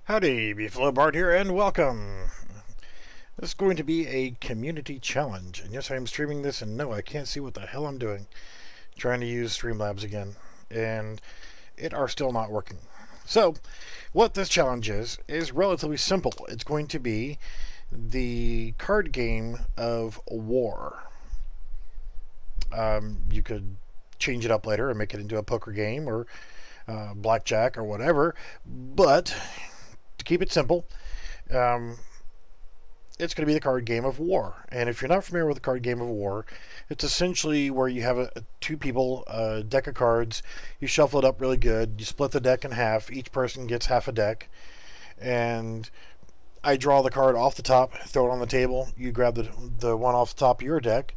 Howdy, Beefalo Bart here, and welcome! This is going to be a community challenge, and yes, I am streaming this, and no, I can't see what the hell I'm doing. Trying to use Streamlabs again, and it are still not working. So, what this challenge is relatively simple. It's going to be the card game of war. You could change it up later and make it into a poker game, or blackjack, or whatever, but to keep it simple, it's going to be the card game of war. And if you're not familiar with the card game of war, it's essentially where you have two people, a deck of cards, you shuffle it up really good, you split the deck in half, each person gets half a deck, and I draw the card off the top, throw it on the table, you grab the one off the top of your deck,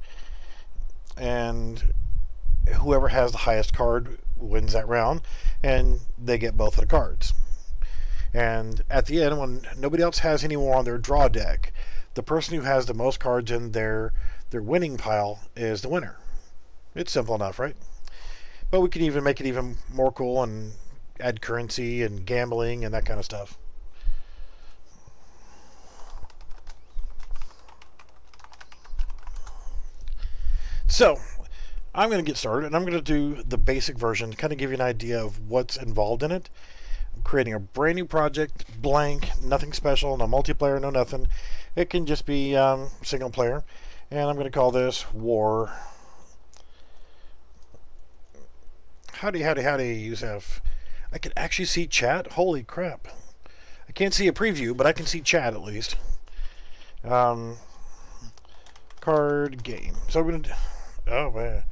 and whoever has the highest card wins that round, and they get both of the cards. And at the end, when nobody else has any more on their draw deck, the person who has the most cards in their winning pile is the winner. It's simple enough, right? But we can even make it even more cool and add currency and gambling and that kind of stuff. So, I'm going to get started, and I'm going to do the basic version to kind of give you an idea of what's involved in it. I'm creating a brand new project, blank, nothing special, no multiplayer, no nothing. It can just be single player, and I'm going to call this War. Howdy, Yusef. I can actually see chat? Holy crap. I can't see a preview, but I can see chat at least. Card game. So I'm going to... Oh, man.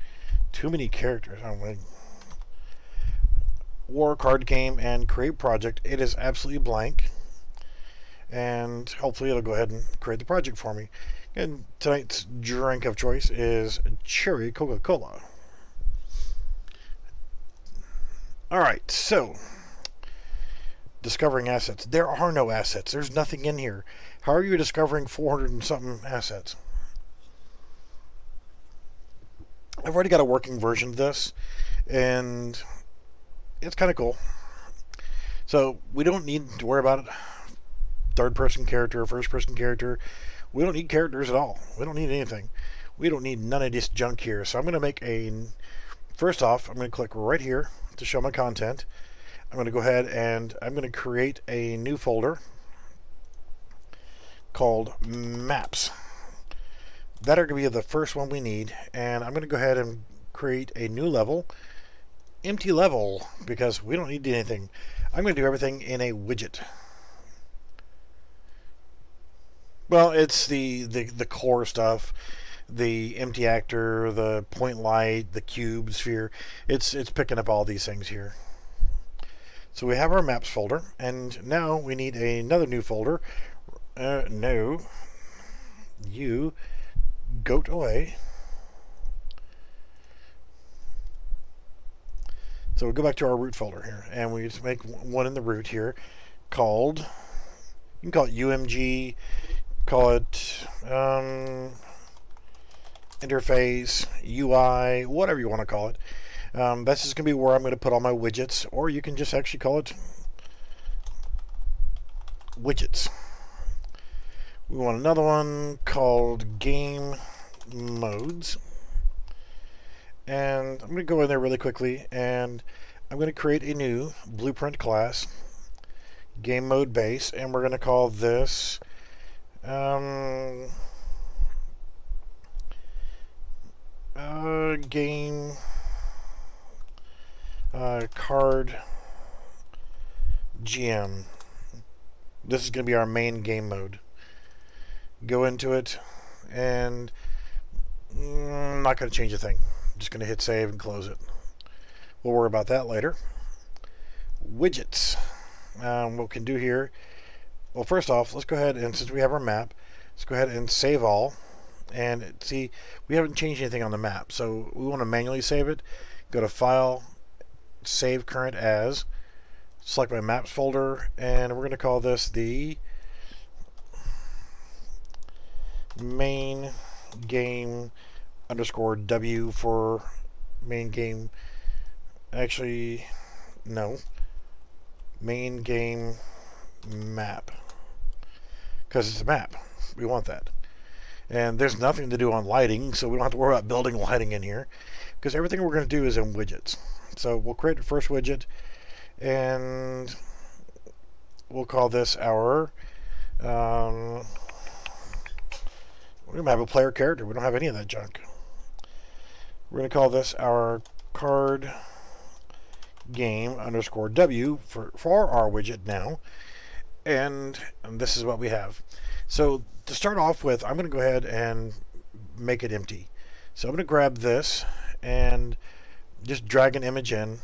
Too many characters. Oh, my. War card game and create project. It is absolutely blank. And hopefully it'll go ahead and create the project for me. And tonight's drink of choice is cherry Coca-Cola. Alright, so discovering assets. There are no assets. There's nothing in here. How are you discovering 400 and something assets? I've already got a working version of this, and it's kind of cool. So we don't need to worry about it. Third-person character, first-person character. We don't need characters at all. We don't need anything. We don't need none of this junk here. So I'm going to make a... First off, I'm going to click right here to show my content. I'm going to go ahead and I'm going to create a new folder called Maps. That are going to be the first one we need, and I'm going to go ahead and create a new level, empty level, because we don't need anything. I'm going to do everything in a widget. Well, it's the core stuff, the empty actor, the point light, the cube, sphere. It's picking up all these things here. So we have our maps folder, and now we need another new folder. No, you goat away. So we'll go back to our root folder here, and we just make one in the root here called, you can call it UMG, call it interface, UI, whatever you want to call it. That's just going to be where I'm going to put all my widgets, or you can just actually call it widgets. We want another one called Game Modes. And I'm going to go in there really quickly, and I'm going to create a new blueprint class, Game Mode Base, and we're going to call this Game Card GM. This is going to be our main game mode. Go into it, and I'm not going to change a thing. I'm just going to hit save and close it. We'll worry about that later. Widgets. What we can do here, well, first off, let's go ahead and, since we have our map, let's go ahead and save all. And see, we haven't changed anything on the map, so we want to manually save it. Go to File, Save Current As, select my Maps folder, and we're going to call this the main game underscore W for main game. Actually, no. Main game map, because it's a map. We want that. And there's nothing to do on lighting, so we don't have to worry about building lighting in here, because everything we're going to do is in widgets. So we'll create the first widget, and we'll call this our we're going to have a player character. We don't have any of that junk. We're going to call this our card game underscore W for our widget now. And this is what we have. So to start off with, I'm going to go ahead and make it empty. So I'm going to grab this and just drag an image in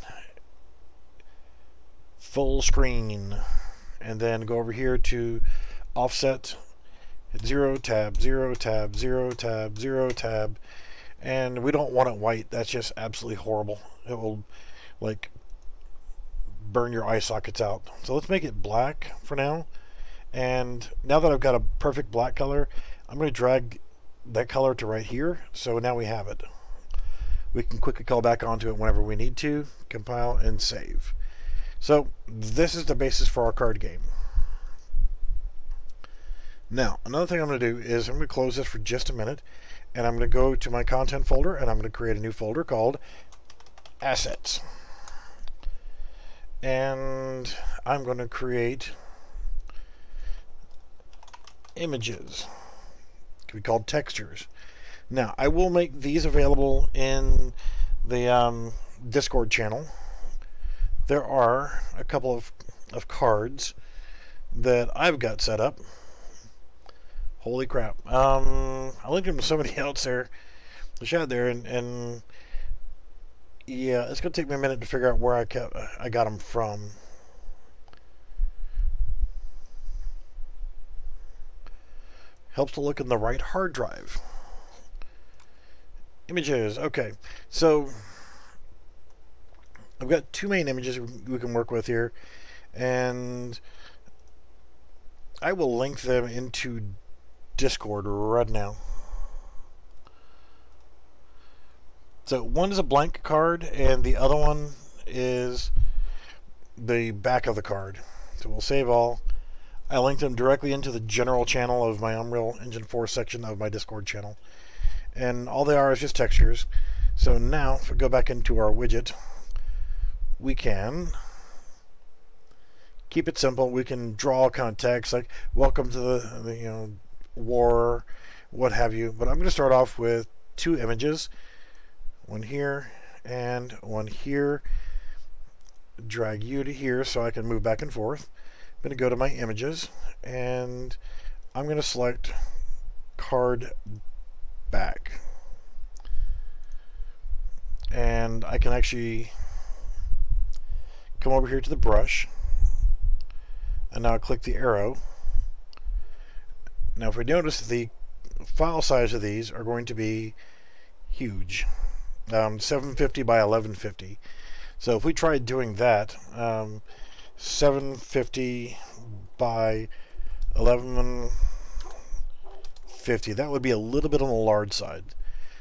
full screen, and then go over here to offset, 0 tab, 0 tab, 0 tab, 0 tab, and we don't want it white. That's just absolutely horrible. It will like burn your eye sockets out. So let's make it black for now. And now that I've got a perfect black color, I'm going to drag that color to right here. So now we have it. We can quickly call back onto it whenever we need to, compile and save. So this is the basis for our card game. Now, another thing I'm going to do is I'm going to close this for just a minute, and I'm going to go to my content folder, and I'm going to create a new folder called Assets. And I'm going to create images. It can be called textures. Now, I will make these available in the Discord channel. There are a couple of cards that I've got set up. Holy crap. I linked them to somebody else there. The shot there, and yeah, it's going to take me a minute to figure out where I got them from. Helps to look in the right hard drive. Images. Okay, so I've got two main images we can work with here, and I will link them into Discord right now. So one is a blank card, and the other one is the back of the card. So we'll save all. I linked them directly into the general channel of my Unreal Engine 4 section of my Discord channel. And all they are is just textures. So now, if we go back into our widget, we can keep it simple. We can draw all kind of text like "Welcome to the war," what have you. But I'm going to start off with two images, one here and one here. Drag you to here so I can move back and forth. I'm going to go to my images, and I'm going to select card back, and I can actually come over here to the brush, and now click the arrow. Now if we notice, the file size of these are going to be huge, 750 by 1150. So if we tried doing that, 750 by 1150, that would be a little bit on the large side.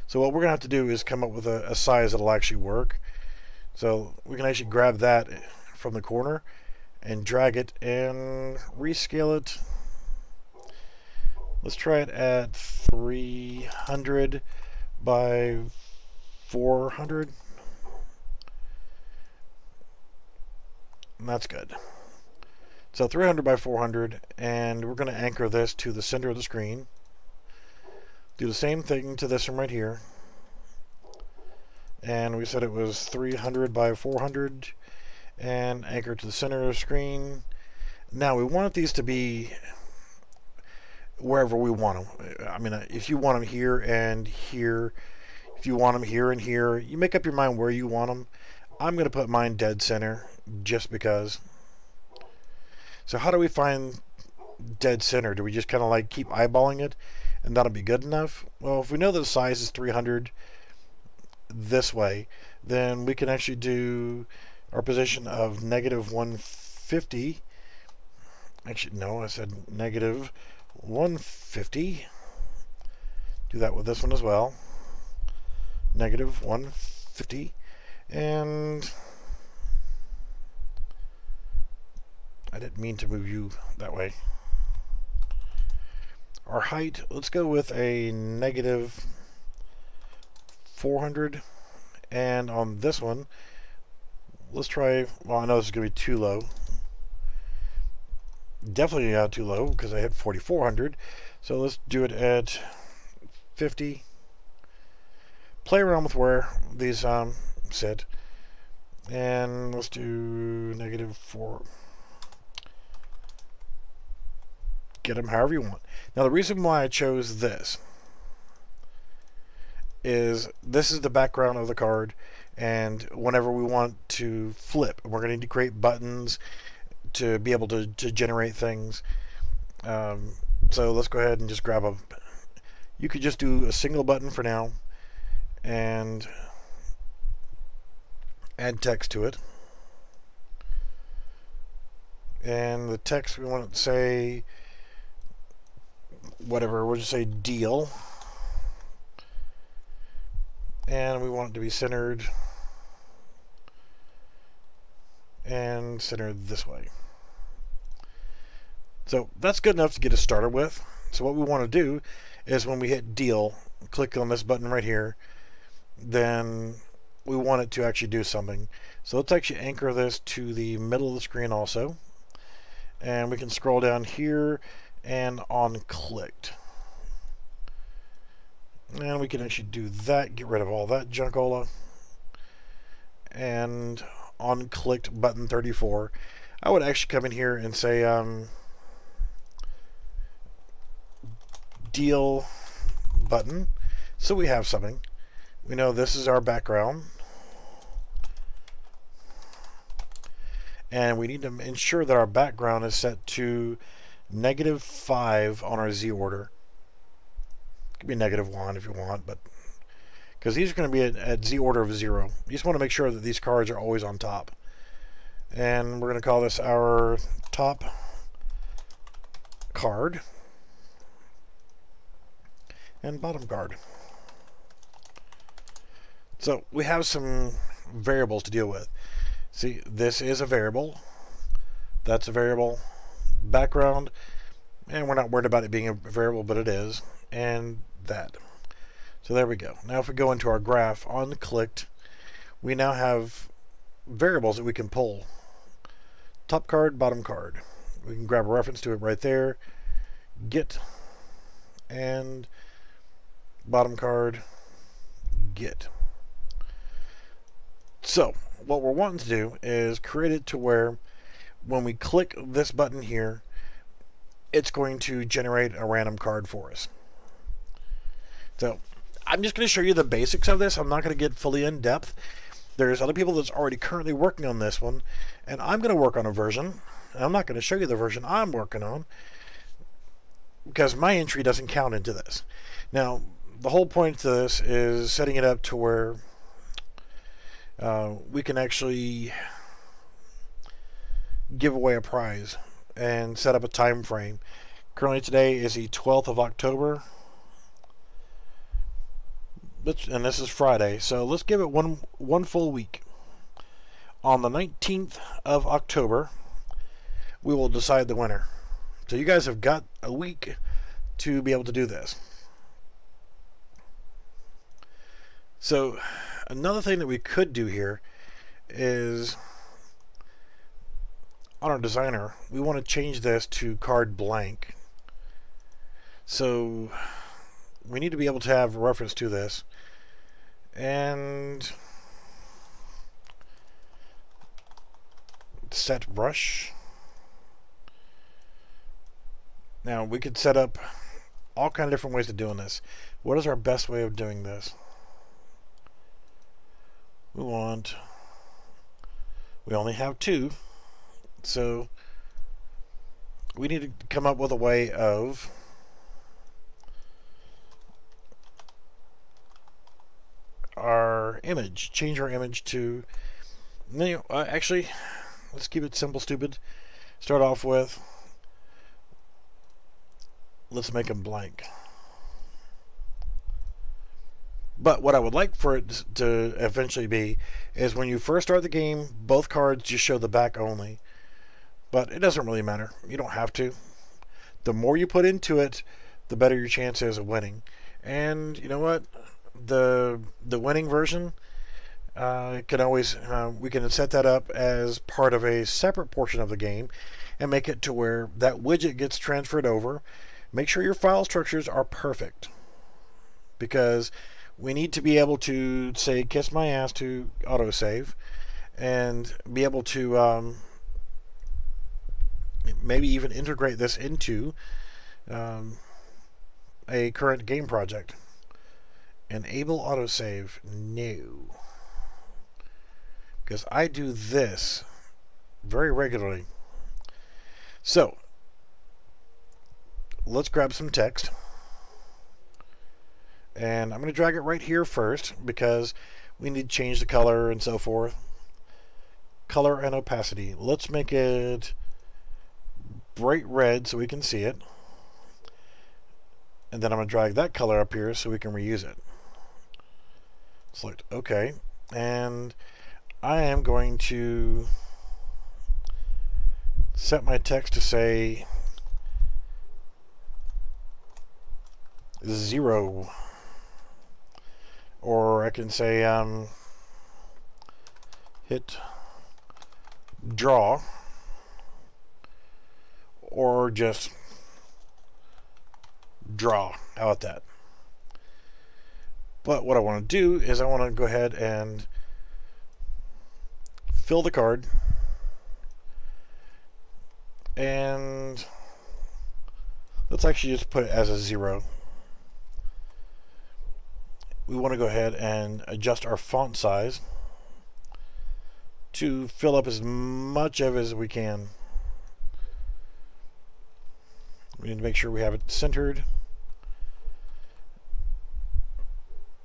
So what we're going to have to do is come up with a size that'll actually work. So we can actually grab that from the corner and drag it and rescale it. Let's try it at 300 by 400. And that's good. So 300 by 400, and we're going to anchor this to the center of the screen. Do the same thing to this one right here. And we said it was 300 by 400, and anchor to the center of the screen. Now we want these to be wherever we want them. I mean, if you want them here and here, if you want them here and here, you make up your mind where you want them. I'm going to put mine dead center just because. So how do we find dead center? Do we just kind of like keep eyeballing it and that'll be good enough? Well, if we know that the size is 300 this way, then we can actually do our position of -150. Actually, no, I said -150. Do that with this one as well. -150. And I didn't mean to move you that way. Our height, let's go with a negative 400. And on this one, let's try, well, I know this is going to be too low. Definitely not too low because I hit 4,400. So let's do it at 50. Play around with where these sit. And let's do negative 4. Get them however you want. Now the reason why I chose this is this is the background of the card, and whenever we want to flip, we're going to need to create buttons to be able to generate things. So let's go ahead and just grab a, you could just do a single button for now and add text to it. And the text we want to say whatever, we'll just say deal. And we want it to be centered and centered this way. So that's good enough to get us started with. So what we want to do is when we hit deal, click on this button right here, then we want it to actually do something. So let's actually anchor this to the middle of the screen also. And we can scroll down here and on clicked. And we can actually do that, get rid of all that junkola. And on clicked button 34. I would actually come in here and say deal button. So we have something. We know this is our background. And we need to ensure that our background is set to -5 on our Z order. Could be -1 if you want, but because these are going to be at Z order of 0. You just want to make sure that these cards are always on top. And we're going to call this our top card and bottom card. So we have some variables to deal with. See, this is a variable. That's a variable. Background, and we're not worried about it being a variable, but it is. And that. So there we go. Now if we go into our graph on clicked, we now have variables that we can pull. Top card, bottom card. We can grab a reference to it right there. Get and bottom card, get. So what we're wanting to do is create it to where when we click this button here, it's going to generate a random card for us. So I'm just going to show you the basics of this. I'm not going to get fully in depth. There's other people that's already currently working on this one, and I'm going to work on a version. I'm not going to show you the version I'm working on because my entry doesn't count into this. Now, the whole point to this is setting it up to where we can actually give away a prize and set up a time frame. Currently today is the 12th of October. And this is Friday, so let's give it one full week. On the 19th of October, we will decide the winner. So you guys have got a week to be able to do this. So another thing that we could do here is on our designer, we want to change this to card blank. So we need to be able to have a reference to this. And set brush. Now we could set up all kind of different ways of doing this. What is our best way of doing this? We only have 2, so we need to come up with a way of our image, change our image to, actually, let's keep it simple, stupid. Start off with, let's make them blank. But what I would like for it to eventually be is when you first start the game, both cards just show the back only. But it doesn't really matter. You don't have to. The more you put into it, the better your chance is of winning. And you know what? The winning version can always we can set that up as part of a separate portion of the game and make it to where that widget gets transferred over. Make sure your file structures are perfect, because we need to be able to say kiss my ass to autosave and be able to maybe even integrate this into a current game project. Enable autosave. No. Because I do this very regularly. So, let's grab some text. And I'm going to drag it right here first, because we need to change the color and so forth. Color and opacity. Let's make it bright red so we can see it. And then I'm going to drag that color up here so we can reuse it. Select OK. And I am going to set my text to say 0. Or I can say hit draw, or just draw. How about that? But what I want to do is I want to go ahead and fill the card, and let's actually just put it as a 0. We want to go ahead and adjust our font size to fill up as much of it as we can. We need to make sure we have it centered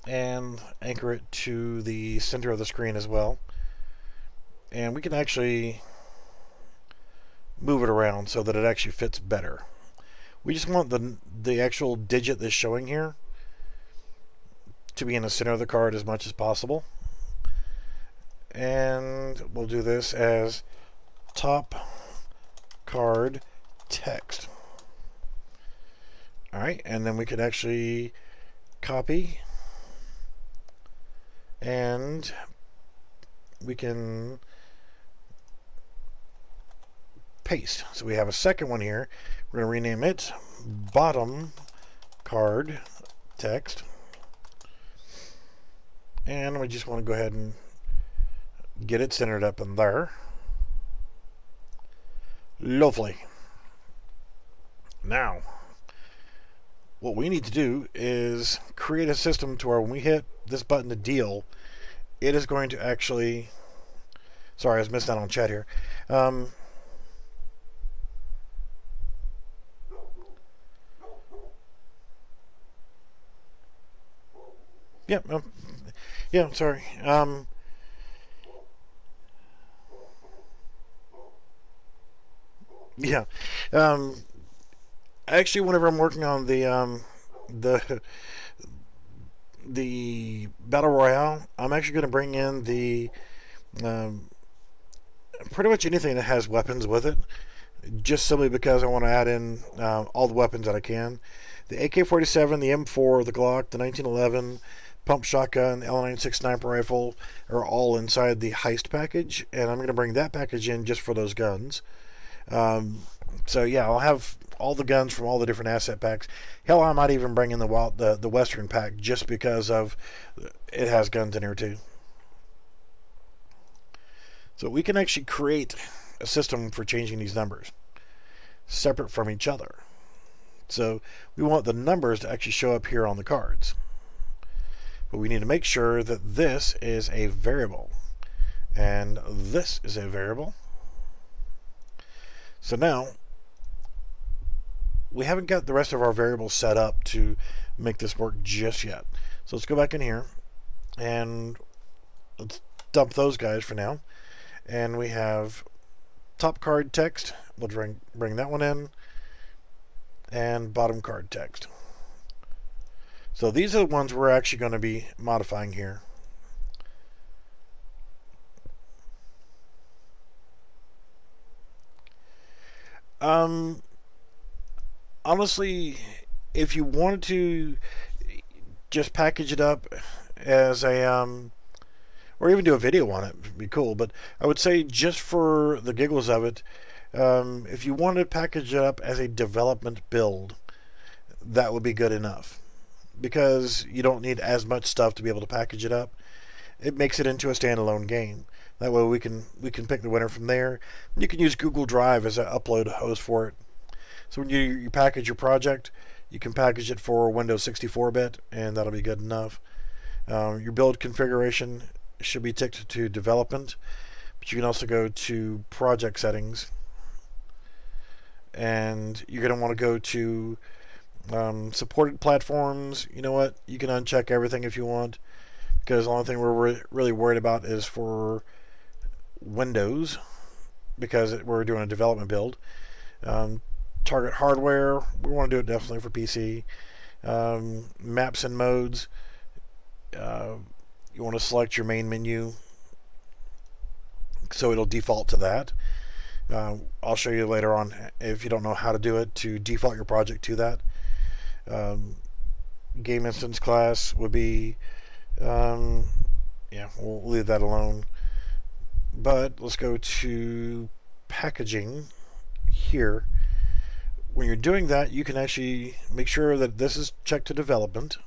and anchor it to the center of the screen as well. And we can actually move it around so that it actually fits better. We just want the actual digit that's showing here to be in the center of the card as much as possible. And we'll do this as top card text. Alright, and then we could actually copy, and we can paste. So we have a second one here. We're going to rename it bottom card text. And we just want to go ahead and get it centered up in there. Lovely. Now, what we need to do is create a system to where when we hit this button to deal, it is going to actually... Sorry, I was missing out on chat here. Yeah, yeah, sorry. Yeah. Actually, whenever I'm working on the Battle Royale, I'm actually going to bring in the pretty much anything that has weapons with it, just simply because I want to add in all the weapons that I can. The AK-47, the M4, the Glock, the 1911, pump shotgun, L96 sniper rifle are all inside the heist package, and I'm going to bring that package in just for those guns. So yeah, I'll have all the guns from all the different asset packs. Hell, I might even bring in the Western pack just because of it has guns in here too. So we can actually create a system for changing these numbers separate from each other. So we want the numbers to actually show up here on the cards. But we need to make sure that this is a variable and this is a variable. So now we haven't got the rest of our variables set up to make this work just yet. So let's go back in here and let's dump those guys for now. And we have top card text. We'll bring that one in, and bottom card text. So these are the ones we're actually going to be modifying here. Um, honestly, if you wanted to just package it up as a or even do a video on it, would be cool. But I would say just for the giggles of it, if you wanted to package it up as a development build, that would be good enough, because you don't need as much stuff to be able to package it up. It makes it into a standalone game. That way we can pick the winner from there. You can use Google Drive as an upload host for it. So when you package your project, you can package it for Windows 64-bit, and that'll be good enough. Your build configuration should be ticked to development, but you can also go to project settings, and you're going to want to go to supported platforms. You know what? You can uncheck everything if you want, because the only thing we're really worried about is for Windows, because we're doing a development build. Target hardware, we want to do it definitely for PC. Maps and modes, you want to select your main menu, so it'll default to that. I'll show you later on, if you don't know how to do it, to default your project to that. Game instance class would be, yeah, we'll leave that alone. But let's go to packaging here. When you're doing that, you can actually make sure that this is checked to development.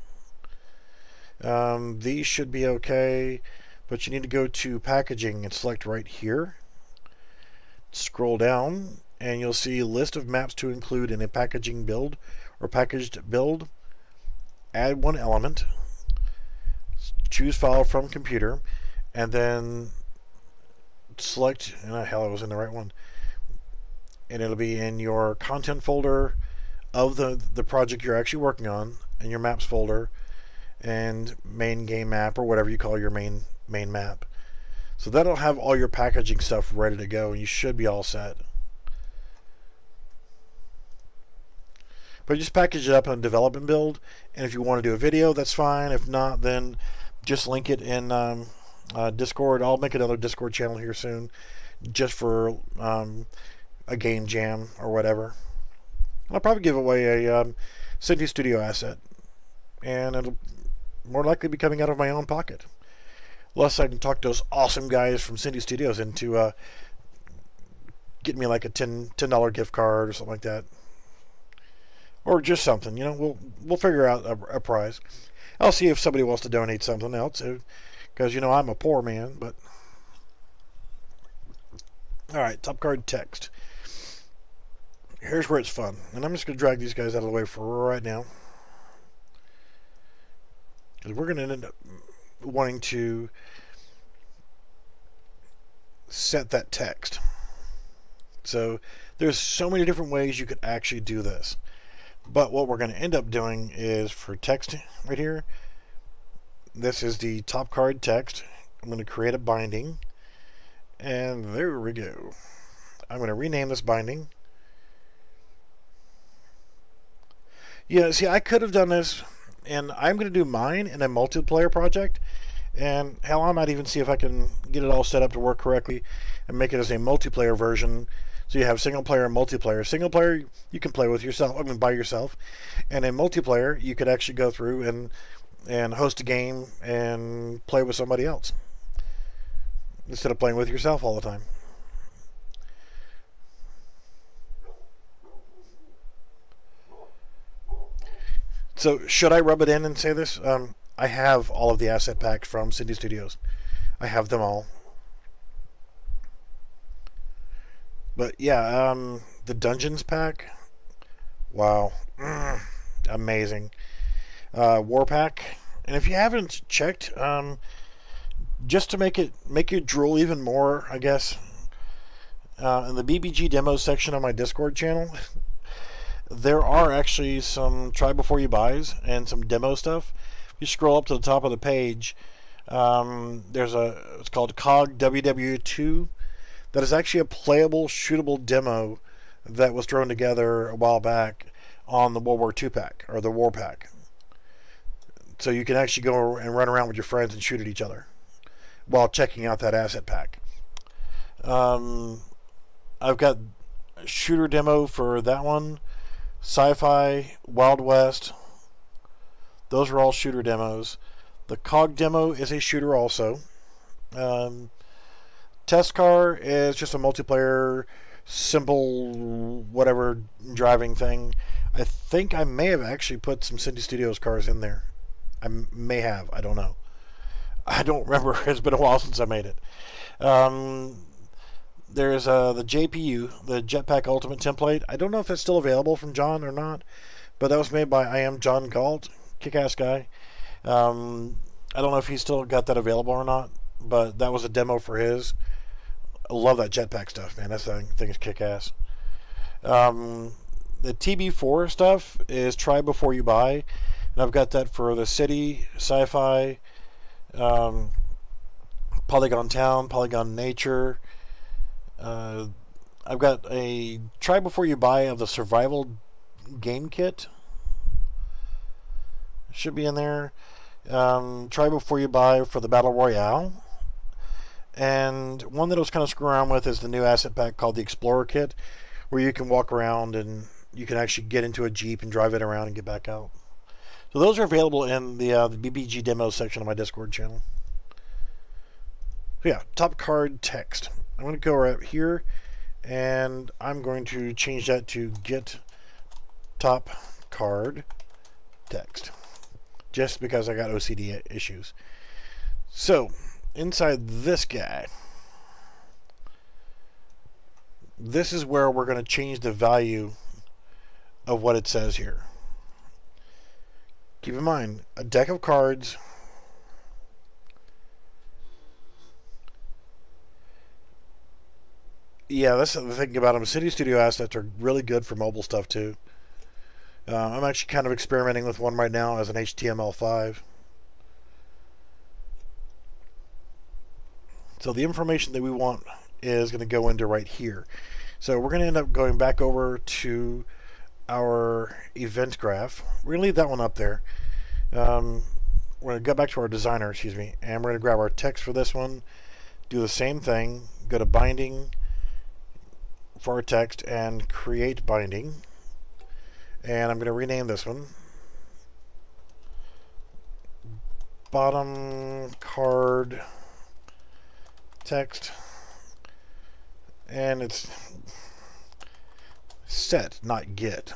These should be okay, but you need to go to packaging and select right here. Scroll down, and you'll see list of maps to include in a packaging build or packaged build. Add one element. Choose file from computer, and then select, and hell, I was in the right one. And it'll be in your content folder of the project you're actually working on, and your maps folder, and main game map, or whatever you call your main map. So that'll have all your packaging stuff ready to go, and you should be all set. But just package it up in a development build, and if you want to do a video, that's fine. If not, then just link it in Discord. I'll make another Discord channel here soon, just for a game jam or whatever. I'll probably give away a Cindy Studio asset, and it'll more likely be coming out of my own pocket, unless I can talk to those awesome guys from Cindy Studios into getting me like a $10 gift card or something like that, or just something. You know, we'll figure out a prize. I'll see if somebody wants to donate something else, because you know I'm a poor man. But all right, top card text. Here's where it's fun, and I'm just going to drag these guys out of the way for right now, because we're going to end up wanting to set that text. So there's so many different ways you could actually do this, but what we're going to end up doing is, for text right here, this is the top card text. I'm going to create a binding, and there we go. I'm going to rename this binding. Yeah, see, I could have done this, and I'm going to do mine in a multiplayer project, and hell, I might even see if I can get it all set up to work correctly and make it as a multiplayer version. So you have single player and multiplayer. Single player you can play with yourself, I mean by yourself, and in multiplayer you could actually go through and host a game and play with somebody else, instead of playing with yourself all the time. So should I rub it in and say this? I have all of the asset packs from Cindy Studios. I have them all. But yeah, the Dungeons pack, wow, amazing. War pack, and if you haven't checked, just to make you drool even more, I guess, in the BBG demos section on my Discord channel, there are actually some try before you buys and some demo stuff. If you scroll up to the top of the page, it's called COG WW2. That is actually a playable, shootable demo that was thrown together a while back on the World War II pack, or the War pack. So you can actually go and run around with your friends and shoot at each other while checking out that asset pack. I've got shooter demo for that one. Sci-Fi, Wild West, those are all shooter demos. The COG demo is a shooter also. Test Car is just a multiplayer, simple, whatever driving thing. I think I may have actually put some Cindy Studios cars in there. I may have. I don't know. I don't remember. It's been a while since I made it. There's the JPU, the Jetpack Ultimate template. I don't know if that's still available from John or not, but that was made by I Am John Galt, kick-ass guy. I don't know if he's still got that available or not, but that was a demo for his. I love that jetpack stuff, man. That thing is kick-ass. The TB4 stuff is try before you buy, and I've got that for the city, sci-fi, Polygon Town, Polygon Nature. I've got a try before you buy of the survival game kit. Should be in there. Try before you buy for the Battle Royale. And one that I was kind of screwing around with is the new asset pack called the Explorer Kit, where you can walk around and you can actually get into a Jeep and drive it around and get back out. So those are available in the BBG demo section of my Discord channel. So yeah, top card text. I'm going to go right here, and I'm going to change that to get top card text, just because I got OCD issues. So inside this guy, this is where we're going to change the value of what it says here. Keep in mind, a deck of cards, yeah, that's the thing about them. City Studio assets are really good for mobile stuff too. I'm actually kind of experimenting with one right now as an HTML5. So the information that we want is going to go into right here. So we're going to end up going back over to our event graph. We're going to leave that one up there. We're going to go back to our designer, excuse me, and we're going to grab our text for this one, do the same thing, go to binding for our text and create binding. And I'm going to rename this one bottom card text, and it's set, not get.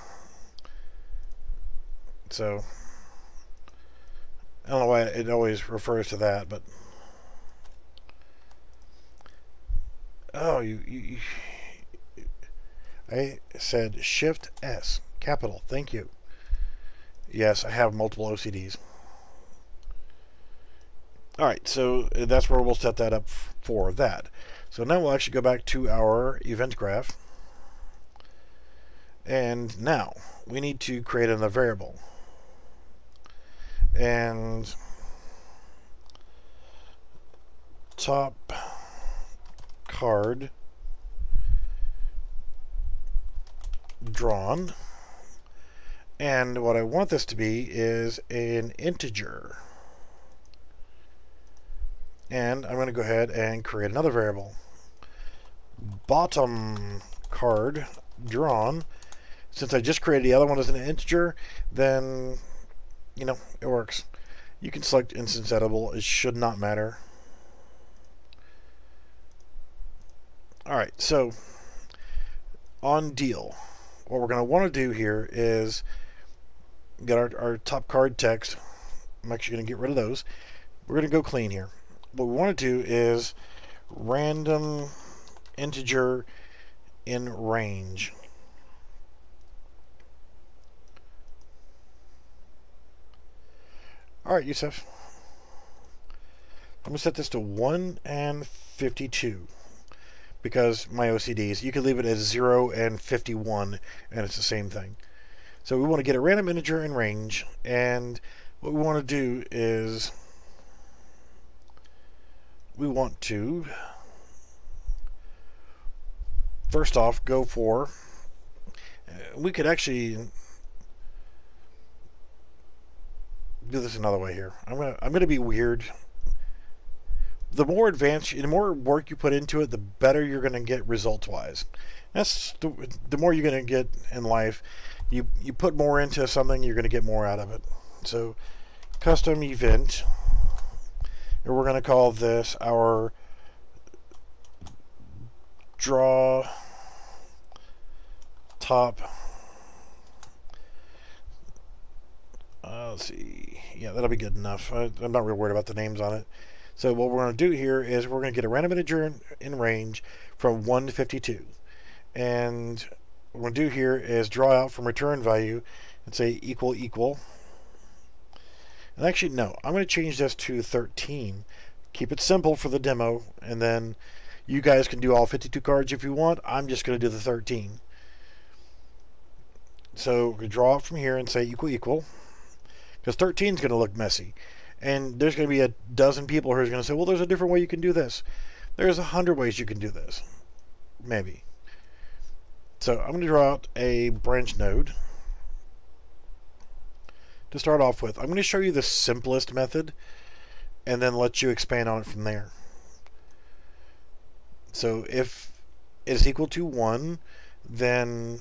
So I don't know why it always refers to that, but oh, I said Shift S, capital. Thank you. Yes, I have multiple OCDs. Alright, so that's where we'll set that up for that. So now we'll actually go back to our event graph. And now we need to create another variable. And top card drawn. And what I want this to be is an integer. And I'm going to go ahead and create another variable. Bottom card drawn. Since I just created the other one as an integer, then, you know, it works. You can select instance editable. It should not matter. Alright, so on deal, what we're going to want to do here is get our top card text. I'm actually going to get rid of those. We're going to go clean here. What we want to do is random integer in range. Alright, Yusuf. I'm going to set this to 1 and 52 because my OCDs. You could leave it as 0 and 51 and it's the same thing. So we want to get a random integer in range, and what we want to do is we want to first off go for, we could actually do this another way here. I'm gonna be weird. the more advanced, the more work you put into it, the better you're going to get results-wise. That's the more you're going to get in life. You put more into something, you're going to get more out of it. So, custom event, and we're going to call this our draw top. Let's see. Yeah, that'll be good enough. I'm not real worried about the names on it. So what we're going to do here is we're going to get a random integer in range from 1 to 52. And what we're going to do here is draw out from return value and say equal equal. And actually, no, I'm going to change this to 13. Keep it simple for the demo, and then you guys can do all 52 cards if you want. I'm just going to do the 13. So we draw it from here and say equal equal, because 13 is going to look messy. And there's going to be a dozen people who are going to say, well, there's a different way you can do this. There's 100 ways you can do this. Maybe. So I'm going to draw out a branch node to start off with. I'm going to show you the simplest method and then let you expand on it from there. So if it's equal to 1, then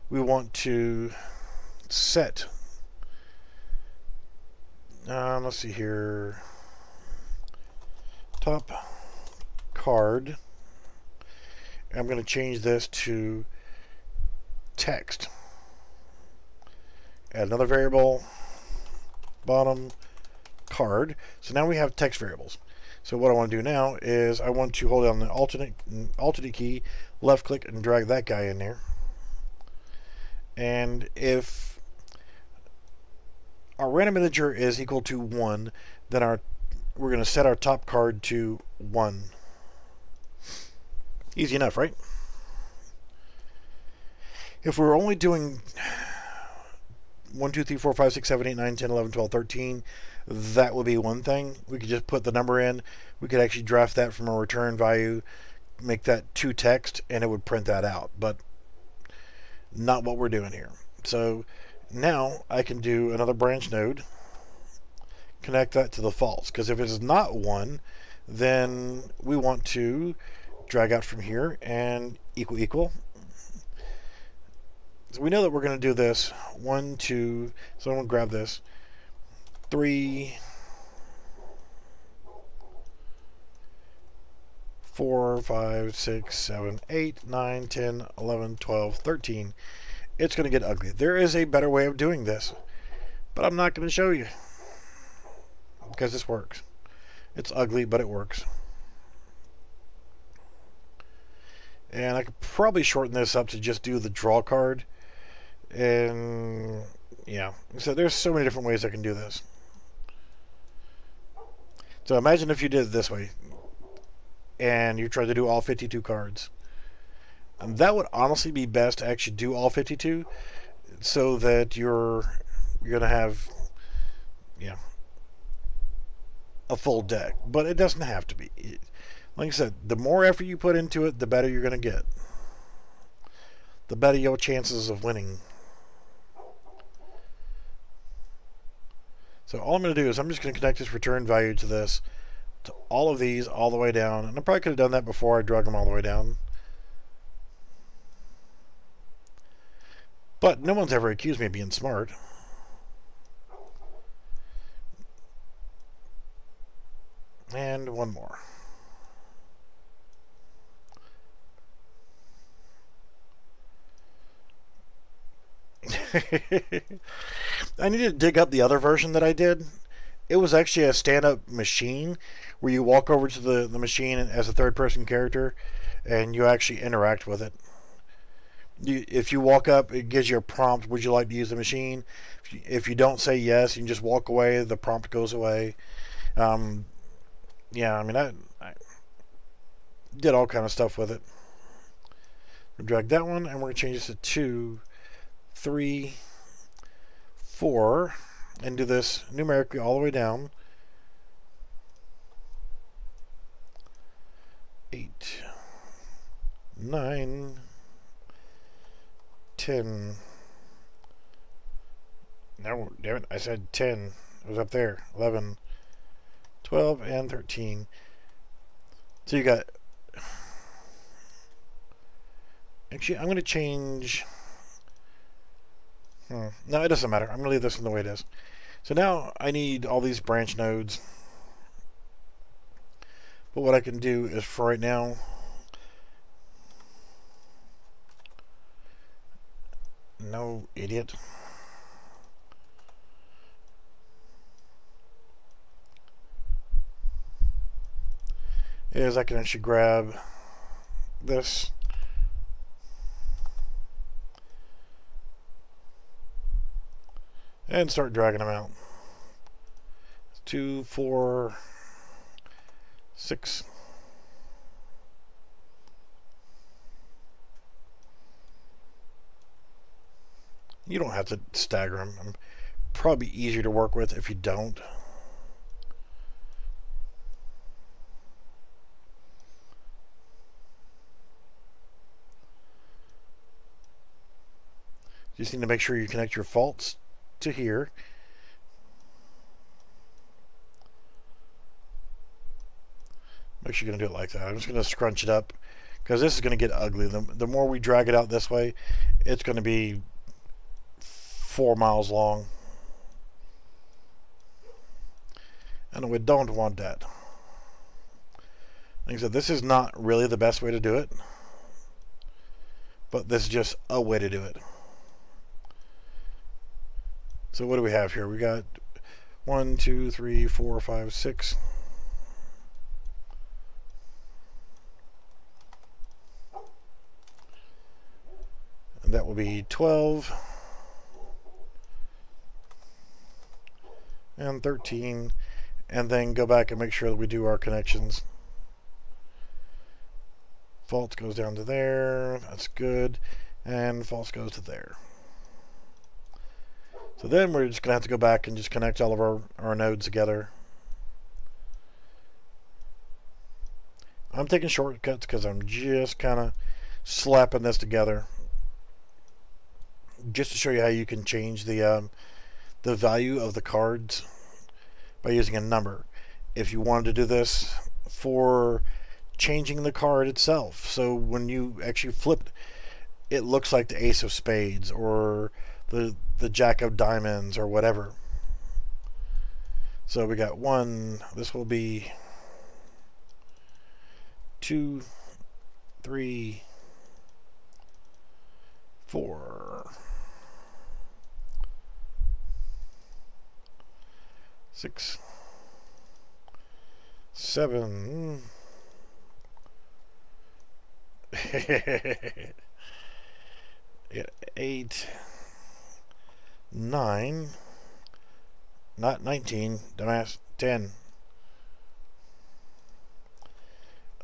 we want to set, let's see here, top card. I'm going to change this to text. Add another variable, bottom card. So now we have text variables. So what I want to do now is I want to hold down the alternate key, left click, and drag that guy in there. And if our random integer is equal to 1, then we're going to set our top card to 1. Easy enough, right? If we're only doing 1, 2, 3, 4, 5, 6, 7, 8, 9, 10, 11, 12, 13, that would be one thing. We could just put the number in. We could actually draft that from a return value, make that to text, and it would print that out. But not what we're doing here. So now I can do another branch node, connect that to the false, because if it is not 1, then we want to drag out from here and equal equal. So we know that we're going to do this 1, 2, so I'm going to grab this 3, 4, 5, 6, 7, 8, 9, 10, 11, 12, 13. It's going to get ugly. There is a better way of doing this, but I'm not going to show you because this works. It's ugly, but it works. And I could probably shorten this up to just do the draw card. And yeah, so there's so many different ways I can do this. So imagine if you did it this way and you tried to do all 52 cards. And that would honestly be best to actually do all 52 so that you're going to have, yeah, a full deck. But it doesn't have to be. Like I said, the more effort you put into it, the better you're going to get. The better your chances of winning. So all I'm going to do is I'm just going to connect this return value to this, to all of these all the way down. And I probably could have done that before I drug them all the way down. But no one's ever accused me of being smart. And one more. I need to dig up the other version that I did. It was actually a stand-up machine where you walk over to the machine as a third-person character and you actually interact with it. If you walk up, it gives you a prompt, would you like to use the machine? If you don't say yes, you can just walk away, the prompt goes away. Yeah, I mean, I did all kind of stuff with it. We'll drag that one, and we're going to change this to 2, 3, 4, and do this numerically all the way down. 8, 9, 10. No, damn it, I said 10. It was up there. 11, 12 and 13. So you got... Actually, I'm going to change... No, it doesn't matter. I'm going to leave this in the way it is. So now I need all these branch nodes. But what I can do is, for right now... No, idiot. Is I can actually grab this. And start dragging them out. 2, 4, 6. You don't have to stagger them. Probably easier to work with if you don't. You just need to make sure you connect your faults to here. Make sure you're going to do it like that. I'm just going to scrunch it up because this is going to get ugly. The more we drag it out this way, it's going to be 4 miles long. And we don't want that. Like I said, this is not really the best way to do it, but this is just a way to do it. So what do we have here? We got 1, 2, 3, 4, 5, 6. And that will be 12 and 13, and then go back and make sure that we do our connections. Fault goes down to there. That's good. And false goes to there. So then we're just going to have to go back and just connect all of our nodes together. I'm taking shortcuts because I'm just kind of slapping this together. Just to show you how you can change the value of the cards by using a number. If you wanted to do this for changing the card itself. So when you actually flip it, looks like the ace of spades or the jack of diamonds or whatever. So we got 1, this will be 2, 3, 4, 6, 7. 8, 9, not 19, dumbass, 10,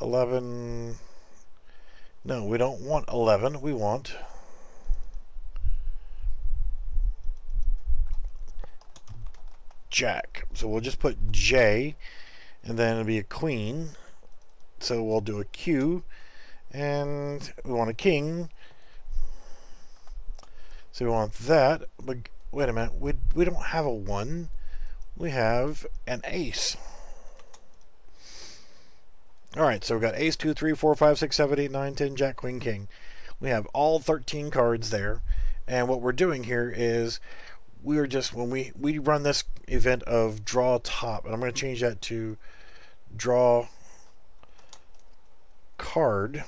11, no, we don't want 11, we want Jack. So we'll just put J, and then it'll be a queen, so we'll do a Q, and we want a king, so we want that, but wait a minute, we don't have a 1, we have an ace. Alright, so we've got ace, 2, 3, 4, 5, 6, 7, 8, 9, 10, jack, queen, king. We have all 13 cards there, and what we're doing here is we are just, when we run this event of draw top, and I'm going to change that to draw card.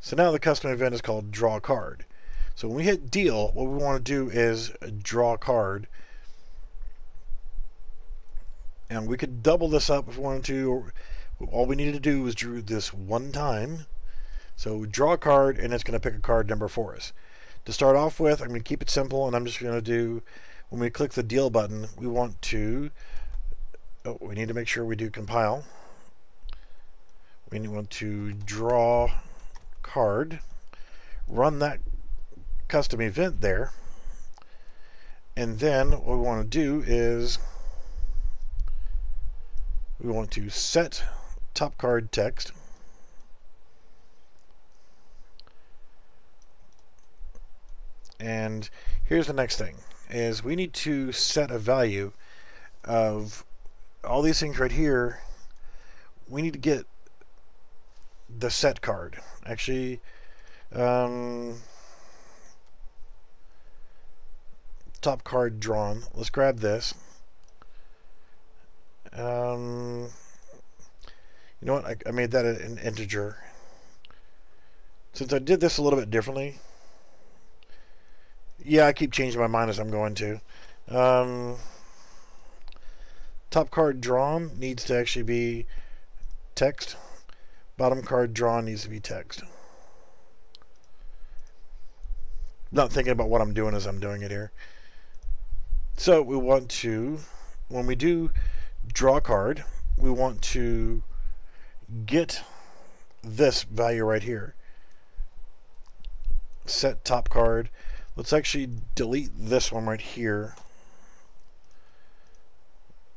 So now the custom event is called draw card. So when we hit deal, what we want to do is draw a card. And we could double this up if we wanted to. All we needed to do was drew this one time. So draw a card, and it's going to pick a card number for us. To start off with, I'm going to keep it simple, and I'm just going to do, when we click the deal button, we want to, we need to make sure we do compile. We want to draw card, run that custom event there, and then what we want to do is we want to set top card text, and here's the next thing is we need to set a value of all these things right here, we need to get the set card. Actually, top card drawn. Let's grab this. You know what? I made that an integer. Since I did this a little bit differently. Yeah, I keep changing my mind as I'm going to. Top card drawn needs to actually be text. Bottom card drawn needs to be text. Not thinking about what I'm doing as I'm doing it here. So we want to, when we do draw a card, we want to get this value right here. Set top card. Let's actually delete this one right here.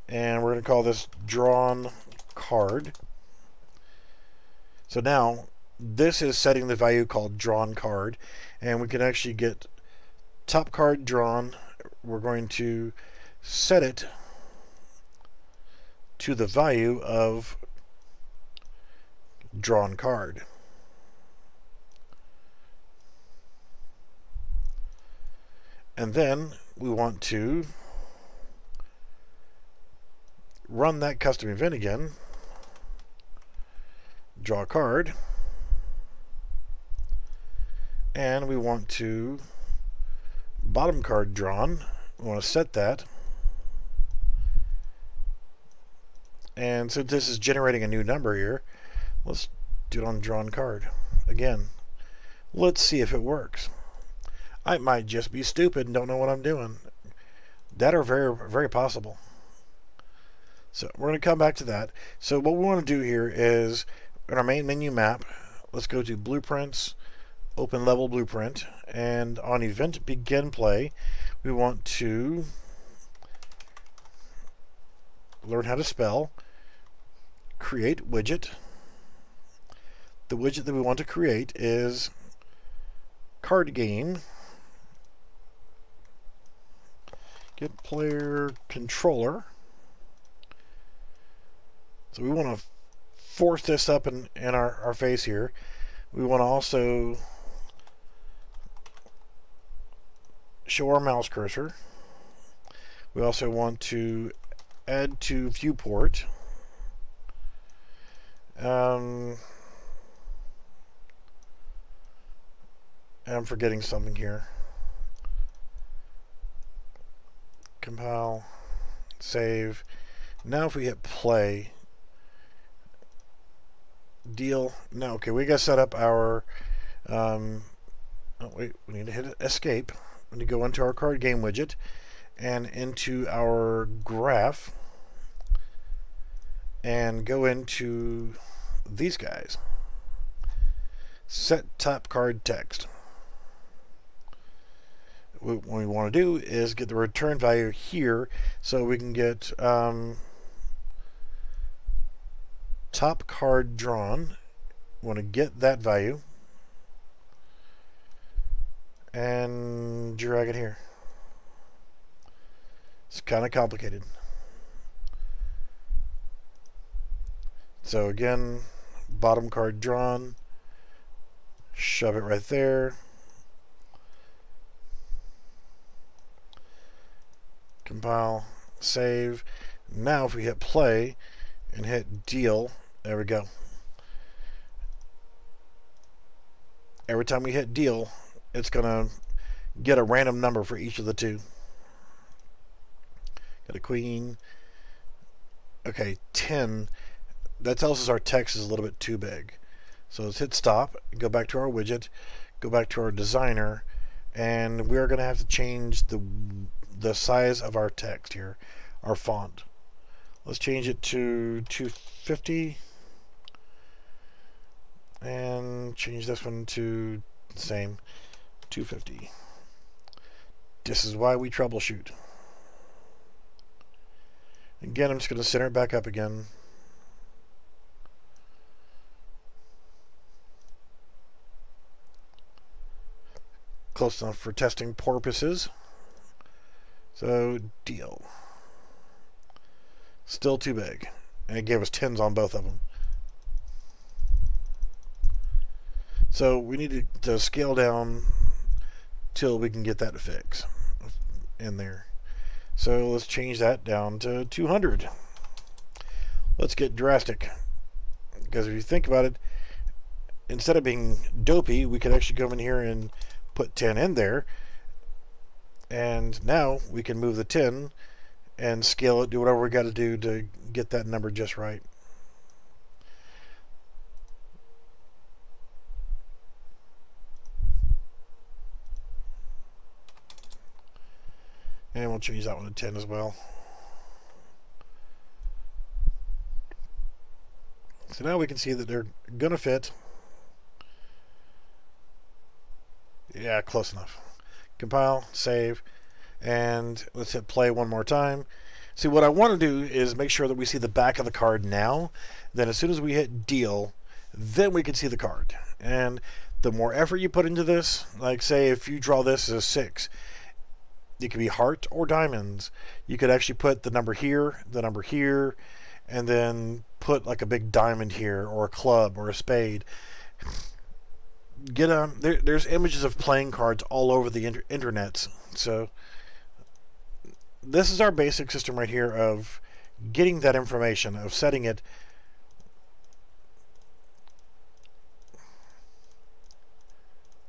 And we're going to call this drawn card. So now this is setting the value called drawn card, and we can actually get top card drawn. We're going to set it to the value of drawn card. And then we want to run that custom event again. Draw a card. And we want to bottom card drawn. We want to set that. And so this is generating a new number here. Let's do it on drawn card. Again, let's see if it works. I might just be stupid and don't know what I'm doing. That are very, very possible. So we're going to come back to that. So what we want to do here is, in our main menu map, let's go to Blueprints, Open Level Blueprint, and on Event Begin Play, we want to learn how to spell, create widget. The widget that we want to create is card game. Get player controller. So we want to force this up in our face here. We want to also show our mouse cursor. We also want to add to viewport. I'm forgetting something here. Compile, save. Now if we hit play, deal. Now, okay, we got to set up our, oh wait, we need to hit escape. We need to go into our card game widget and into our graph and go into these guys. Set top card text. What we want to do is get the return value here so we can get top card drawn. We want to get that value and drag it here. It's kind of complicated. So again, bottom card drawn, shove it right there. Compile, save. Now if we hit play and hit deal, there we go. Every time we hit deal, it's gonna get a random number for each of the two. Got a queen. Okay, 10. That tells us our text is a little bit too big. So let's hit stop, go back to our widget, go back to our designer, and we're gonna have to change the size of our text here, our font. Let's change it to 250 and change this one to the same 250. This is why we troubleshoot. Again, I'm just going to center it back up again. Close enough for testing purposes. So, deal. Still too big. And it gave us 10s on both of them. So we need to scale down till we can get that to fix in there. So let's change that down to 200. Let's get drastic. Because if you think about it, instead of being dopey, we could actually come in here and put 10 in there. And now we can move the 10 and scale it, do whatever we got to do to get that number just right. And we'll change that one to 10 as well. So now we can see that they're going to fit. Yeah, close enough. Compile, save, and let's hit play one more time. See, what I want to do is make sure that we see the back of the card now. Then as soon as we hit deal, then we can see the card. And the more effort you put into this, like say if you draw this as a 6, it could be heart or diamonds. You could actually put the number here, and then put like a big diamond here, or a club, or a spade. There's images of playing cards all over the internets. So this is our basic system right here of getting that information, of setting it.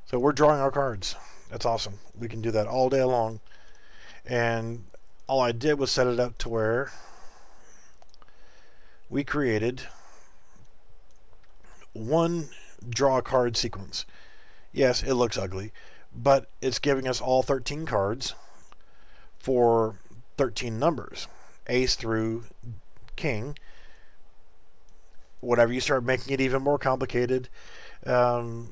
So we're drawing our cards. That's awesome. We can do that all day long. And all I did was set it up to where we created one draw a card sequence. Yes, it looks ugly, but it's giving us all 13 cards for 13 numbers, ace through king. Whatever you start making it even more complicated, and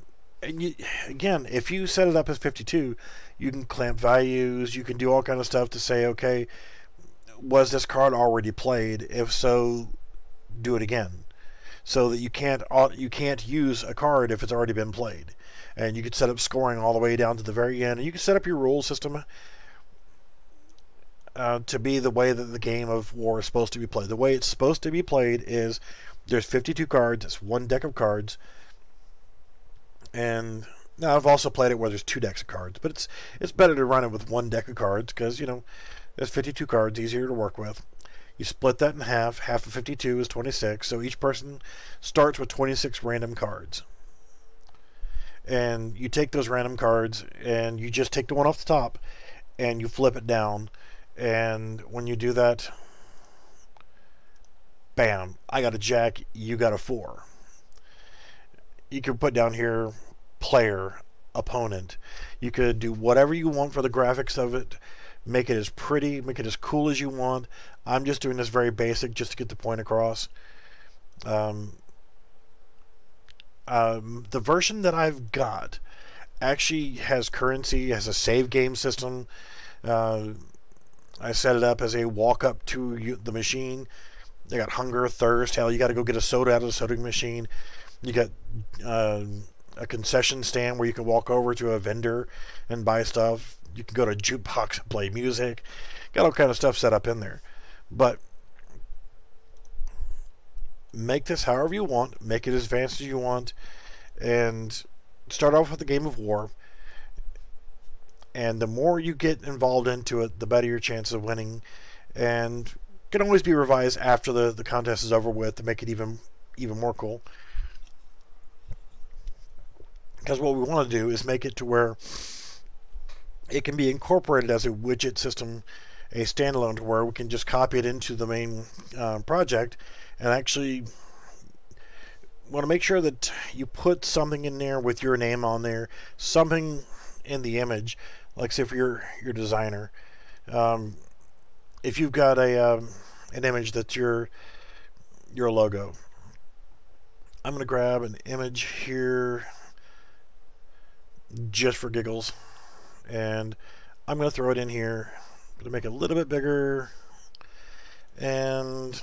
again, if you set it up as 52, you can clamp values, you can do all kind of stuff to say, okay, was this card already played? If so, do it again, so that you can't use a card if it's already been played. And you could set up scoring all the way down to the very end, and you can set up your rule system to be the way that the game of war is supposed to be played. The way it's supposed to be played is there's 52 cards. It's one deck of cards. And now I've also played it where there's 2 decks of cards, but it's better to run it with 1 deck of cards because, you know, there's 52 cards, easier to work with. You split that in half. Half of 52 is 26, so each person starts with 26 random cards. And you take those random cards and you just take the one off the top and you flip it down. And when you do that, bam, I got a jack, you got a 4. You could put down here player, opponent. You could do whatever you want for the graphics of it. Make it as pretty, make it as cool as you want. I'm just doing this very basic just to get the point across. The version that I've got actually has currency, has a save game system. I set it up as a walk up to the machine. They got hunger, thirst, hell, you got to go get a soda out of the soda machine. You got a concession stand where you can walk over to a vendor and buy stuff. You can go to a jukebox and play music. Got all kind of stuff set up in there. But make this however you want. Make it as advanced as you want. And start off with a game of war. And the more you get involved into it, the better your chances of winning. And it can always be revised after the contest is over with to make it even more cool. Because what we want to do is make it to where it can be incorporated as a widget system, a standalone, to where we can just copy it into the main project. And actually want to make sure that you put something in there with your name on there, something in the image, like say for your designer. If you've got an image that's your logo, I'm going to grab an image here just for giggles, and I'm going to throw it in here to make it a little bit bigger. And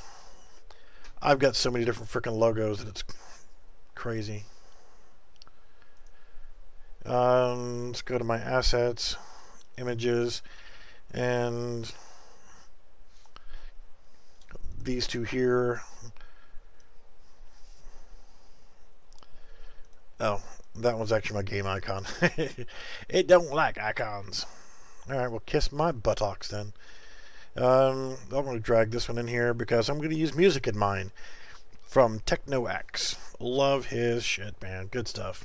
I've got so many different freaking logos that it's crazy. Let's go to my assets, images, and these two here. Oh, that one's actually my game icon. It don't like icons. Alright, well, kiss my buttocks then. I'm going to drag this one in here because I'm going to use music in mine from Techno X. Love his shit, man. Good stuff.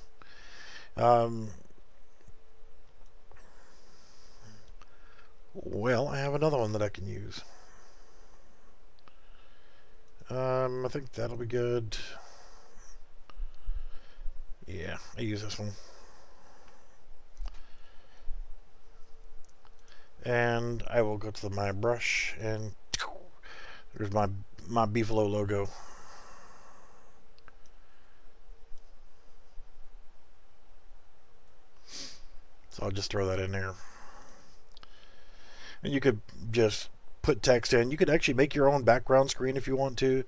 Well, I have another one that I can use. I think that'll be good. Yeah, I use this one. And I will go to my brush, and there's my Beefalo logo. So I'll just throw that in there. And you could just put text in. You could actually make your own background screen if you want to.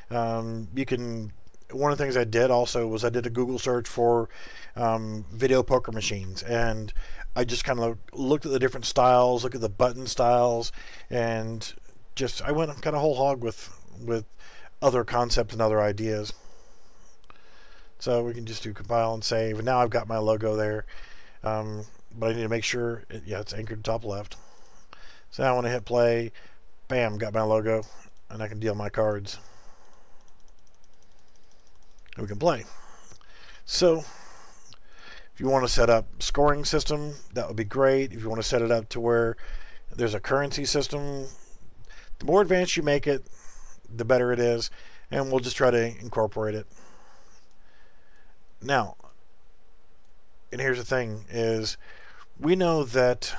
You can. One of the things I did also was I did a Google search for video poker machines, and I just kind of looked at the different styles, look at the button styles, and just I went kind of whole hog with other concepts and other ideas. So we can just do compile and save, and now I've got my logo there, but I need to make sure it's anchored top left. So now when I hit play, bam, got my logo, and I can deal my cards. We can play. So if you want to set up scoring system, that would be great. If you want to set it up to where there's a currency system, the more advanced you make it, the better it is, and we'll just try to incorporate it. Now, and here's the thing, is we know that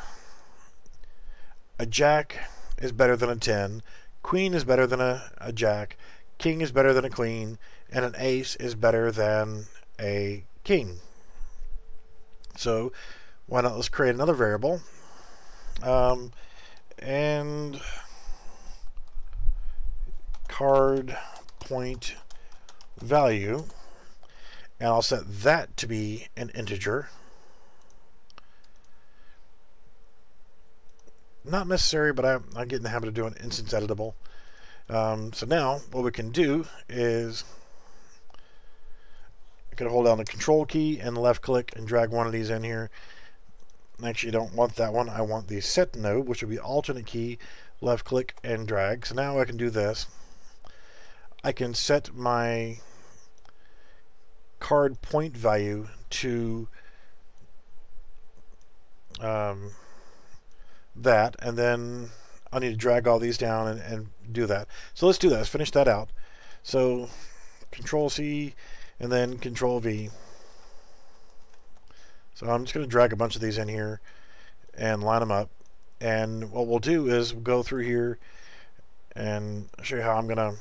a jack is better than a 10, queen is better than a jack, king is better than a queen, and an ace is better than a king. So why not let's create another variable, and card point value, and I'll set that to be an integer. Not necessary, but I get in the habit of doing instance editable. So now what we can do is I can hold down the control key and left click and drag one of these in here. Actually, I don't want that one. I want the set node, which will be alternate key, left click and drag. So now I can do this. I can set my card point value to that, and then I need to drag all these down and do that. So let's do that. Let's finish that out. So Control C and then Control V. So I'm just going to drag a bunch of these in here and line them up. And what we'll do is we'll go through here and show you how I'm going to,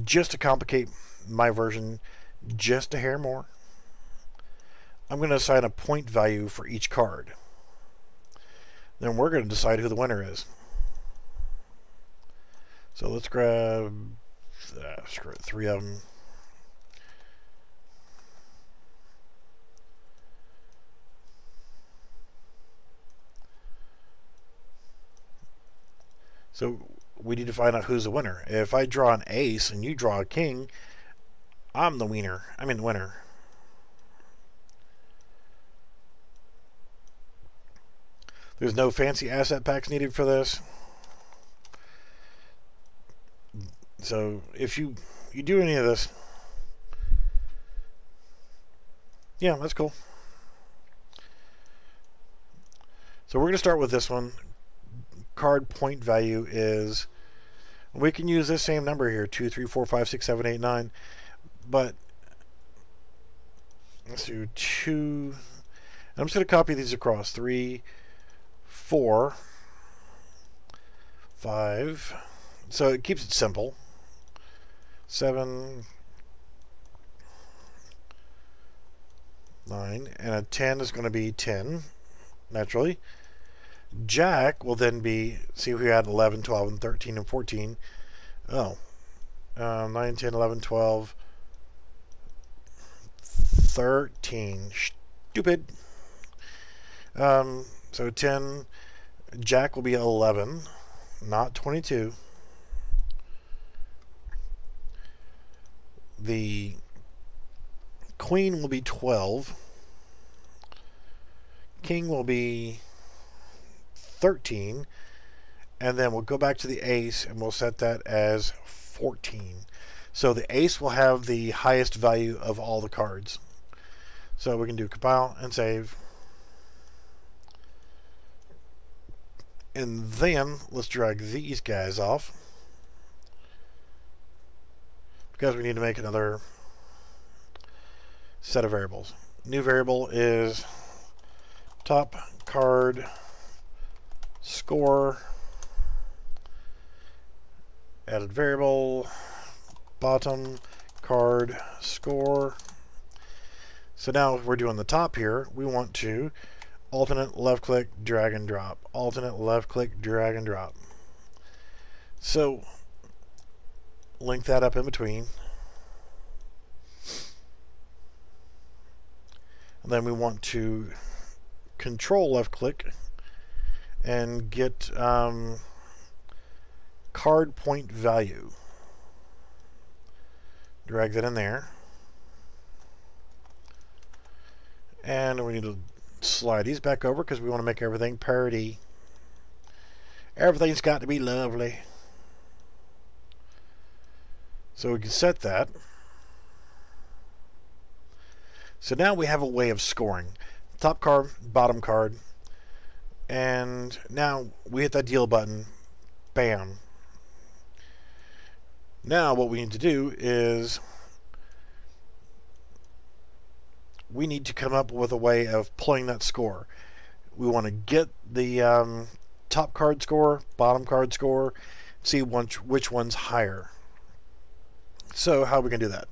just to complicate my version just a hair more, I'm going to assign a point value for each card. Then we're going to decide who the winner is. So let's grab screw it, 3 of them. So we need to find out who's the winner. If I draw an ace and you draw a king, I'm the winner. I mean the winner. There's no fancy asset packs needed for this. So if you do any of this, yeah, that's cool. So we're going to start with this one. Card point value is, we can use this same number here, 2, 3, 4, 5, 6, 7, 8, 9, but let's do 2. I'm just going to copy these across. 3, 4, 5, so it keeps it simple. 7, 9, and a 10 is going to be 10, naturally. Jack will then be, see if we had 11, 12, and 13, and 14. Oh, 9, 10, 11, 12, 13. Stupid. So 10, Jack will be 11. not 22. The queen will be 12. King will be 13. And then we'll go back to the ace and we'll set that as 14. So the ace will have the highest value of all the cards. So we can do compile and save. And then let's drag these guys off, because we need to make another set of variables. New variable is top card score, added variable, bottom card score. So now if we're doing the top here, we want to alternate left click, drag and drop. Alternate left click, drag and drop. So link that up in between. And then we want to control left click and get card point value. Drag that in there. And we need to slide these back over because we want to make everything parity. Everything's got to be lovely. So we can set that. So now we have a way of scoring. Top card, bottom card. And now we hit that deal button. Bam. Now what we need to do is we need to come up with a way of pulling that score. We want to get the top card score, bottom card score, see which one's higher. So how are we going to do that?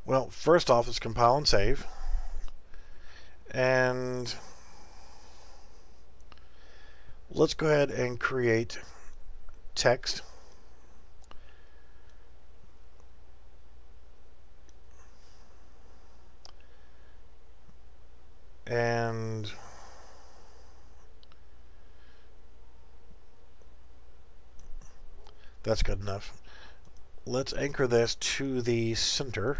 Well, first off, let's compile and save. And let's go ahead and create text. And that's good enough. Let's anchor this to the center.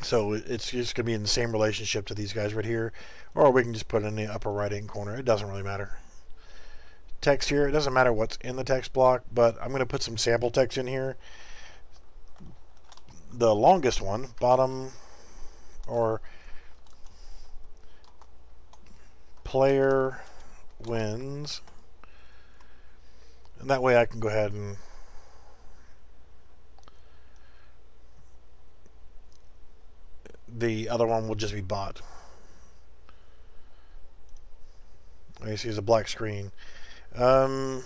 So it's just going to be in the same relationship to these guys right here. Or we can just put it in the upper right hand corner. It doesn't really matter. Text here, it doesn't matter what's in the text block, but I'm going to put some sample text in here. The longest one, bottom or player wins, and that way I can go ahead and the other one will just be bot. You see it's a black screen. I'm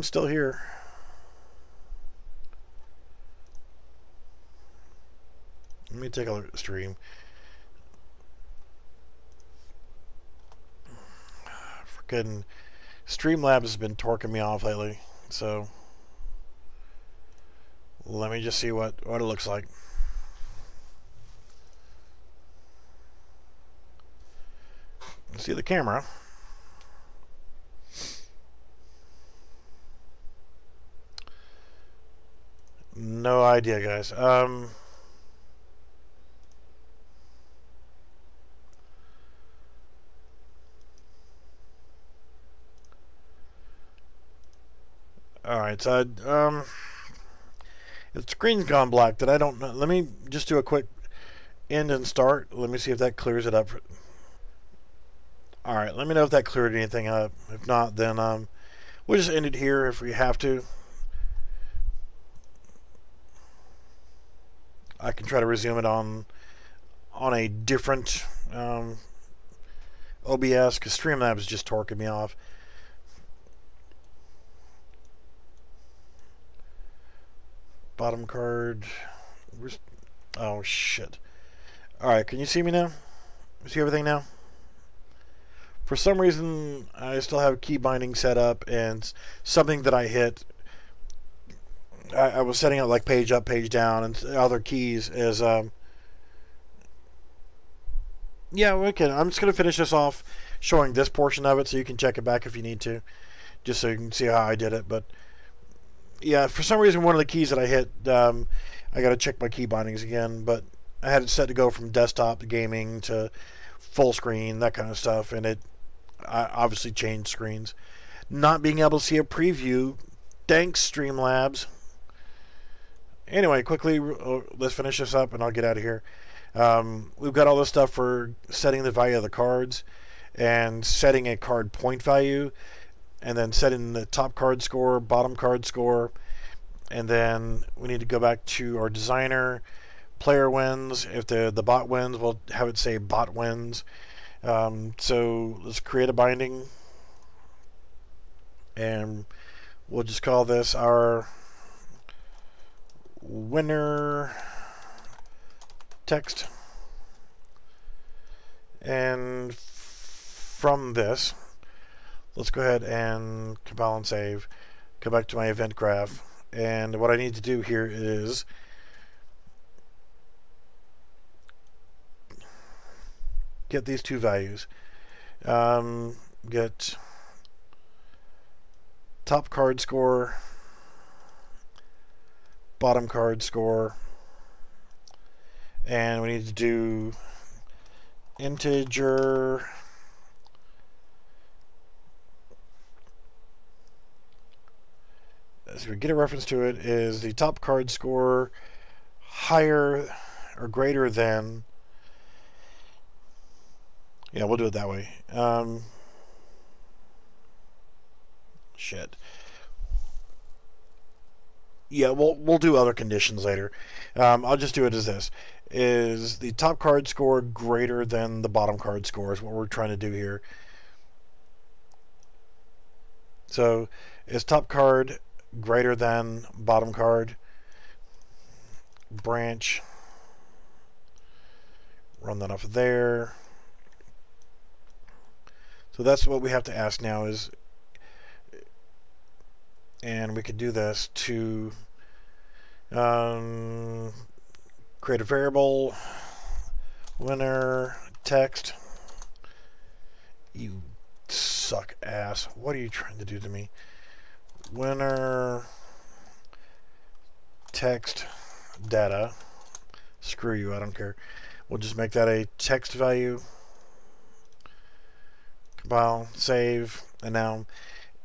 still here. Let me take a look at the stream. Freaking Streamlabs has been torquing me off lately, so let me just see what it looks like. See the camera. No idea, guys. Alright, so if the screen's gone black, then I don't know. Let me just do a quick end and start. Let me see if that clears it up. Alright, let me know if that cleared anything up. If not, then we'll just end it here if we have to. I can try to resume it on a different OBS, because Streamlabs is just torquing me off. Bottom card. Oh shit. Alright, can you see me now? See everything now? For some reason I still have key binding set up, and something that I hit, I was setting up like page up, page down, and other keys is yeah, okay. I'm just gonna finish this off showing this portion of it, so you can check it back if you need to, just so you can see how I did it. But yeah, for some reason, one of the keys that I hit, I got to check my key bindings again, but I had it set to go from desktop to gaming to full screen, that kind of stuff, and I obviously changed screens. Not being able to see a preview, thanks Streamlabs. Anyway, quickly, let's finish this up and I'll get out of here. We've got all this stuff for setting the value of the cards and setting a card point value, and then setting the top card score, bottom card score, and then we need to go back to our designer. Player wins. If the bot wins, we'll have it say bot wins. So let's create a binding, and we'll just call this our winner text. And from this, let's go ahead and compile and save. Go back to my event graph, and what I need to do here is get these two values. Get top card score, bottom card score, and we need to do integer as we get a reference to it is the top card score higher or greater than, yeah, we'll do it that way. Shit. Yeah, we'll do other conditions later. I'll just do it as this. Is the top card score greater than the bottom card score is what we're trying to do here. So is top card greater than bottom card? Branch. Run that off of there. So that's what we have to ask now is, and we could do this to create a variable winner text. You suck ass. What are you trying to do to me? Winner text data. Screw you, I don't care. We'll just make that a text value. Compile, save, and now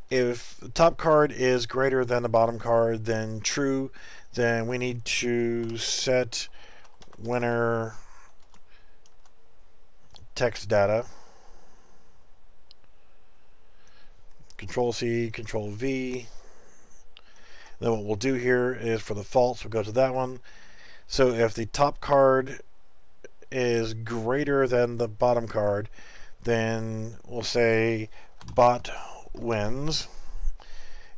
if the top card is greater than the bottom card, then true, then we need to set winner text data. Control C, Control V. Then what we'll do here is for the false, we'll go to that one. So if the top card is greater than the bottom card, then we'll say bot wins.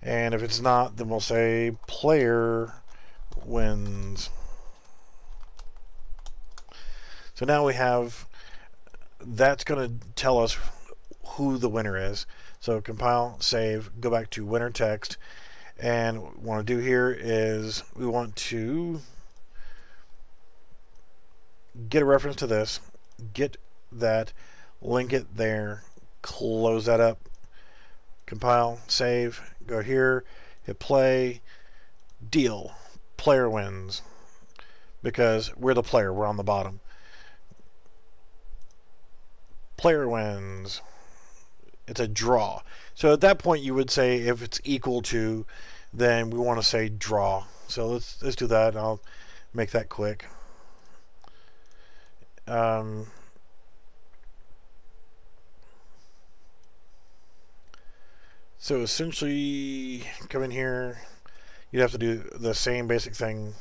And if it's not, then we'll say player wins. So now we have, that's going to tell us who the winner is. So compile, save, go back to winner text, and what we want to do here is we want to get a reference to this, get that, link it there, close that up, compile, save, go here, hit play, deal, player wins, because we're the player, we're on the bottom. Player wins. It's a draw. So at that point you would say if it's equal to, then we want to say draw. So let's do that. I'll make that quick. So essentially, come in here, you'd have to do the same basic thing.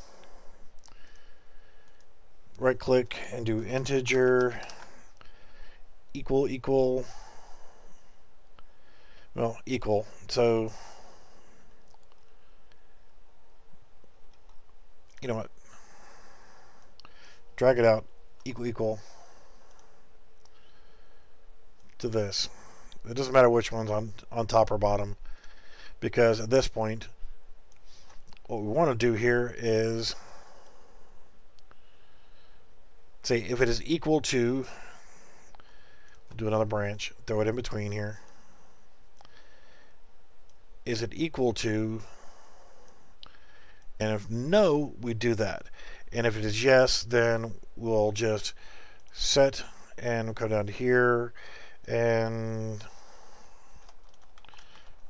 Right click and do integer equal, well, equal. So, you know what? Drag it out, equal to this. It doesn't matter which one's on top or bottom, because at this point, what we want to do here is say if it is equal to do another branch, throw it in between here. Is it equal to? And if no, we do that. And if it is yes, then we'll just set and we'll come down to here and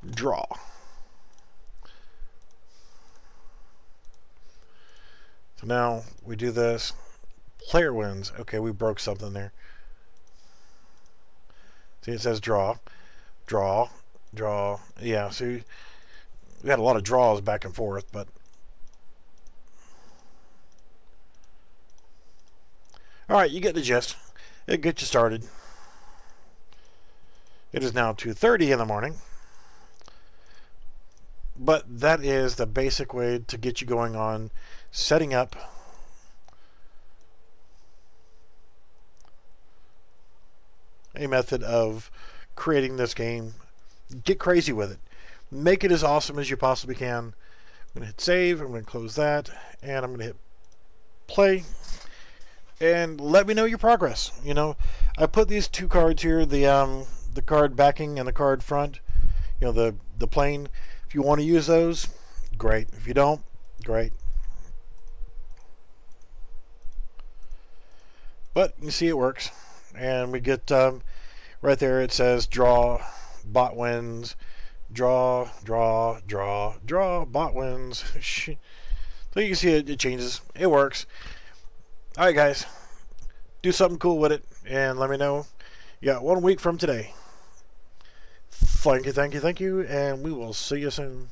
draw. So now we do this. Player wins. Okay, we broke something there. See, it says draw, draw, draw. Yeah, see, we had a lot of draws back and forth, but alright, you get the gist. It'll get you started. It is now 2:30 in the morning. But that is the basic way to get you going on setting up a method of creating this game. Get crazy with it. Make it as awesome as you possibly can. I'm going to hit save. I'm going to close that. And I'm going to hit play. And let me know your progress. You know, I put these two cards here, the card backing and the card front. You know, the plane. If you want to use those, great. If you don't, great. But you see it works. And we get right there it says draw, bot wins, draw, draw, draw, draw, bot wins. So you can see it changes. It works. Alright guys, do something cool with it and let me know. You got 1 week from today. Thank you, thank you, thank you, and we will see you soon.